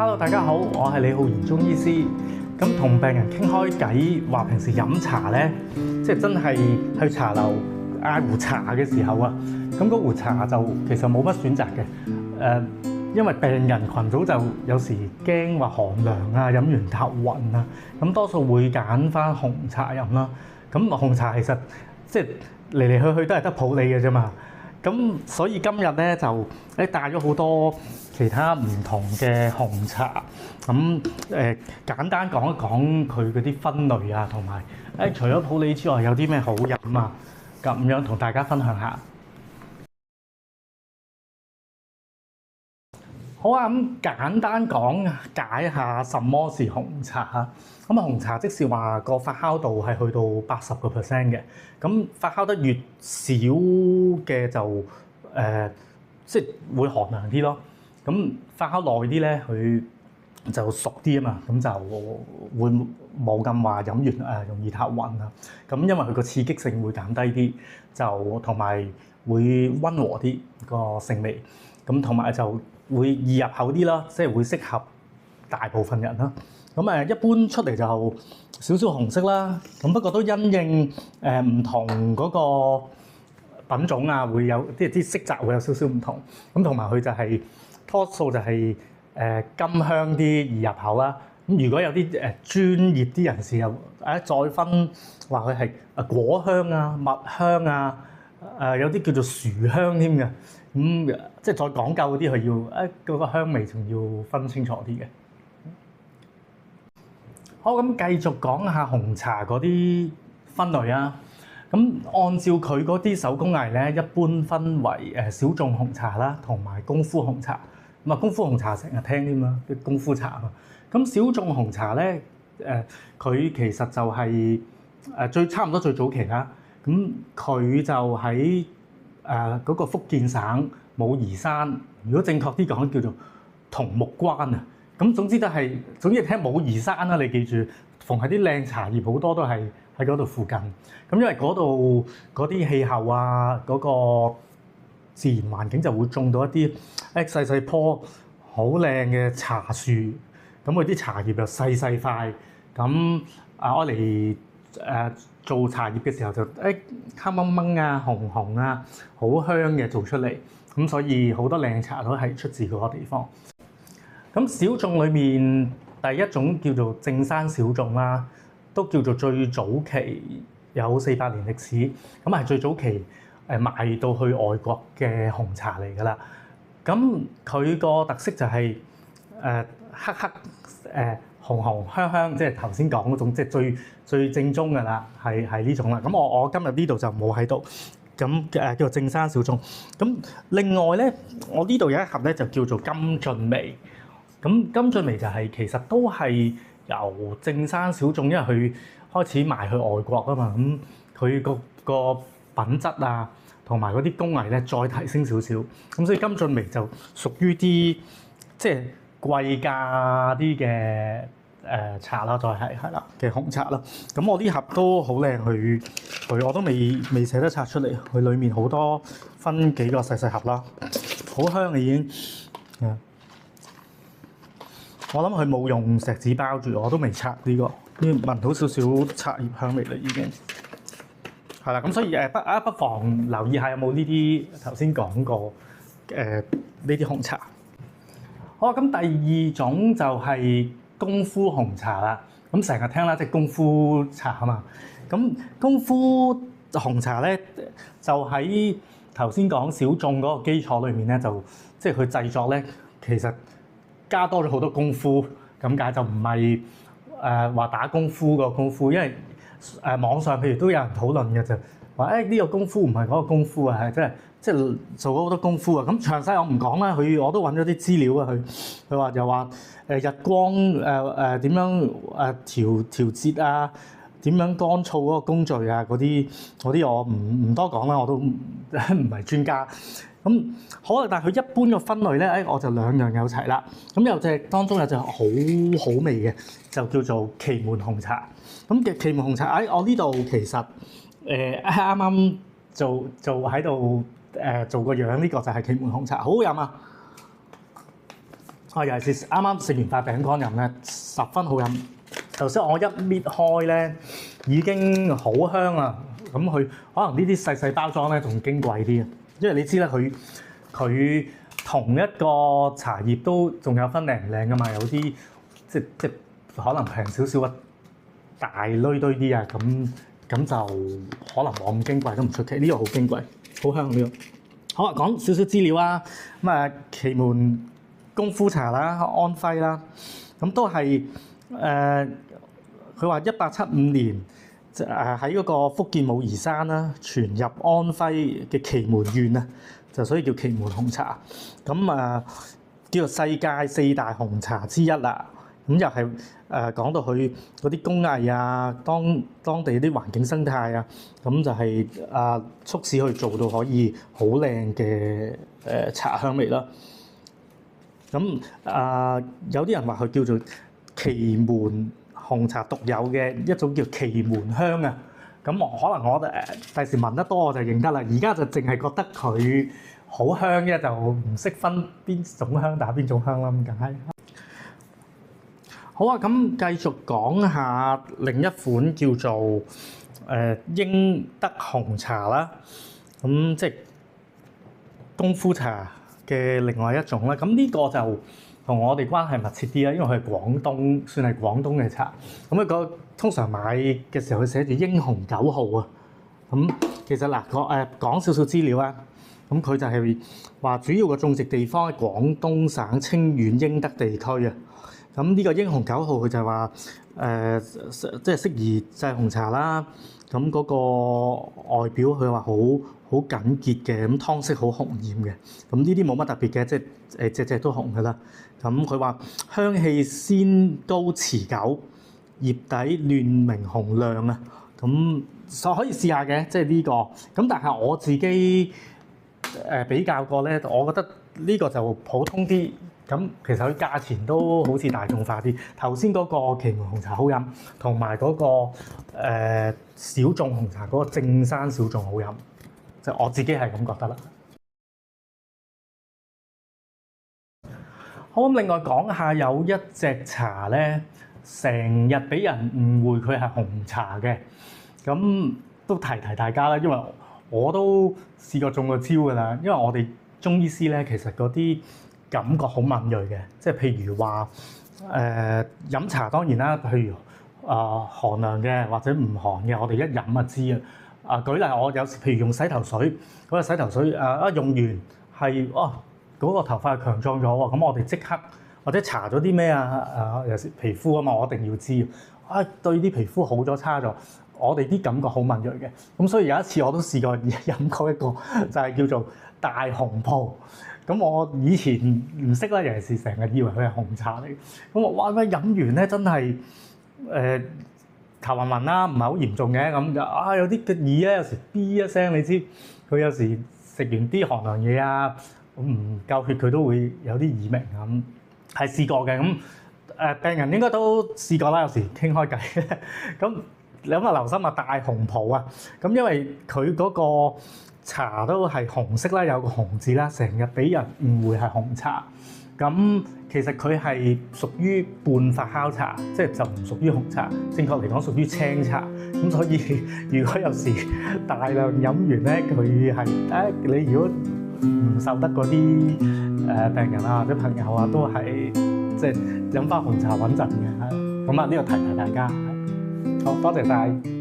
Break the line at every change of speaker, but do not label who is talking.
Hello， 大家好，我係李浩然中醫師。咁同病人傾開偈，話平時飲茶咧，即係真係去茶樓嗌壺茶嘅時候啊，咁嗰壺茶就其實冇乜選擇嘅。因為病人群組就有時驚話寒涼啊，飲完頭暈啊，咁多數會揀翻紅茶飲啦。咁紅茶其實即係嚟嚟去去都係得普洱嘅啫嘛。咁所以今日咧就帶咗好多其他唔同嘅紅茶，咁簡單講一講佢嗰啲分類啊，同埋除咗普洱之外有啲咩好飲啊，咁樣同大家分享下。好啊，咁簡單講解下什麼是紅茶啊。咁紅茶即是話個發酵度係去到80%嘅，咁發酵得越少嘅就即係會寒涼啲咯。咁發酵耐啲咧，佢就熟啲啊嘛，咁就會冇咁話飲完容易頭暈啊。咁因為佢個刺激性會減低啲，就同埋會溫和啲個性味，咁同埋就會易入口啲啦，即係會適合大部分人啦。咁一般出嚟就少少紅色啦，咁不過都因應唔同嗰個品種啊，會有啲色澤會有少少唔同。咁同埋佢就係多數就係甘香啲易入口啦。咁如果有啲專業啲人士又再分話佢係果香啊、蜜香啊，有啲叫做薯香添嘅。咁即係再講究嗰啲，佢要嗰個香味仲要分清楚啲嘅。好，咁繼續講下紅茶嗰啲分類啊。咁按照佢嗰啲手工藝咧，一般分為小眾紅茶啦，同埋功夫紅茶。咁功夫紅茶成日聽添啦，啲功夫茶啊。咁小眾紅茶咧，佢其實就係差唔多最早期啦。咁佢就喺嗰個福建省武夷山，如果正確啲講叫做桐木關啊。咁總之聽武夷山啦，你記住，逢係啲靚茶葉好多都係喺嗰度附近。咁因為嗰度嗰啲氣候啊，嗰個自然環境就會種到一啲細細棵好靚嘅茶樹。咁佢啲茶葉又細細塊，咁愛嚟做茶葉嘅時候就黑掹掹啊、紅紅啊，好香嘅做出嚟。咁所以好多靚茶都係出自嗰個地方。咁小眾裏面第一種叫做正山小眾啦，都叫做最早期，有400年歷史，咁係最早期賣到去外國嘅紅茶嚟㗎啦。咁佢個特色就係黑紅紅香香，即係頭先講嗰種，即係最正宗㗎啦，係呢種啦。咁我今日呢度就冇喺度，咁叫做正山小眾。咁另外咧，我呢度有一盒咧就叫做金駿眉。咁金駿眉就係其實都係由正山小眾，因為佢開始賣去外國啊嘛，咁佢個品質啊，同埋嗰啲工藝咧再提升少少，咁所以金駿眉就屬於啲即係貴價啲嘅茶啦，再係啦嘅紅茶啦。咁我呢盒都好靚，佢我都未捨得拆出嚟，佢裡面好多分幾個細細盒啦，好香嘅已經。我諗佢冇用錫紙包住，我都未拆呢個，聞到少少茶葉香味啦已經。係啦，咁所以不妨留意下有冇呢啲頭先講過呢啲紅茶。好啊，咁第二種就係功夫紅茶啦。咁成日聽啦，即係功夫茶啊嘛。咁功夫紅茶咧，就喺頭先講小眾嗰個基礎裏面咧，就即係佢製作咧，其實加多咗好多功夫，咁解就唔係話打功夫個功夫，因為網上譬如都有人討論嘅就話呢個功夫唔係嗰個功夫啊，係即係做咗好多功夫啊。咁詳細我唔講啦，我都揾咗啲資料啊，佢話又話日光點樣調節啊，點樣乾燥嗰個工序啊，嗰啲我唔多講啦，我都唔係專家。咁好啊，但係佢一般嘅分類咧，我就兩樣有齊啦。咁當中有隻好好味嘅，就叫做祁門紅茶。咁嘅祁門紅茶，我呢度其實啱啱做喺度做個樣，呢個就係祁門紅茶，好好飲啊！尤其是啱啱食完塊餅乾飲咧，十分好飲。頭先我一搣開咧，已經好香啦。咁佢可能呢啲細細包裝咧，仲矜貴啲啊。因為你知啦，佢同一個茶葉都仲有分靚唔靚噶嘛。有啲即可能平少少啊，大堆堆啲啊，咁就可能冇咁矜貴都唔出奇。呢個好矜貴，好香呢個。好啊，講少少資料啊。咁啊，祁門功夫茶啦，安徽啦，咁都係佢話1875年喺嗰個福建武夷山啦，傳入安徽嘅祁門縣啊，就所以叫祁門紅茶。咁叫做世界4大紅茶之一啦。咁又係講到佢嗰啲工藝啊，當地啲環境生態啊，咁就係促使佢做到可以好靚嘅茶香味啦。咁有啲人話佢叫做祁門紅茶獨有嘅一種叫祁門香啊。咁可能我第時聞得多我就認得啦。而家就淨係覺得佢好香啫，就唔識分邊種香打邊種香啦。咁梗係好啊。咁繼續講下另一款叫做英德紅茶啦。咁即係功夫茶嘅另外一種啦。咁呢個就同我哋關係密切啲啦，因為佢係廣東，算係廣東嘅茶。咁佢通常買嘅時候，佢寫住英雄9號啊。咁其實講少少資料啊。咁佢就係話主要嘅種植地方喺廣東省清遠英德地區啊。咁呢個英雄9號佢就係話即係適宜製紅茶啦。咁嗰個外表佢話好緊潔嘅，咁湯色好紅豔嘅。咁呢啲冇乜特別嘅，即係隻都紅㗎啦。咁佢話香氣鮮高持久，葉底嫩明紅亮啊。咁可以試下嘅，即係呢個。咁但係我自己比較過咧，我覺得呢個就普通啲。咁其實佢價錢都好似大眾化啲。頭先嗰個祁門紅茶好飲，同埋嗰個小眾紅茶嗰個正山小眾好飲，就我自己係咁覺得啦。好，咁另外講下有一隻茶咧，成日俾人誤會佢係紅茶嘅，咁都提大家啦，因為我都試過中過招㗎啦。因為我哋中醫師咧，其實嗰啲感覺好敏鋭嘅，即係譬如話飲茶當然啦，譬如寒涼嘅或者唔寒嘅，我哋一飲就知啊。舉例我有時譬如用洗頭水，嗰個洗頭水用完係嗰個頭髮強壯咗喎，咁我哋即刻或者搽咗啲咩有時皮膚啊嘛，我一定要知對啲皮膚好咗差咗，我哋啲感覺好敏鋭嘅。咁所以有一次我都試過飲過一個就係叫做大紅袍。咁我以前唔識啦，尤其是成日以為佢係紅茶嚟。咁我飲完咧真係頭暈暈啦，唔係好嚴重嘅。咁就有啲嘅耳咧，有時 B 一聲，你知佢有時食完啲寒涼嘢啊，唔夠血佢都會有啲耳鳴咁，係試過嘅。咁病人應該都試過啦，有時傾開偈。咁你諗下留心大紅袍啊，咁因為佢嗰個茶都係紅色啦，有個紅字啦，成日俾人誤會係紅茶。咁其實佢係屬於半發酵茶，即係就唔屬於紅茶。正確嚟講屬於青茶。咁所以如果有時大量飲完咧，佢係你如果唔受得嗰啲病人啊或者朋友啊，都係即係飲翻紅茶穩陣嘅。咁呢個提大家。好多謝晒。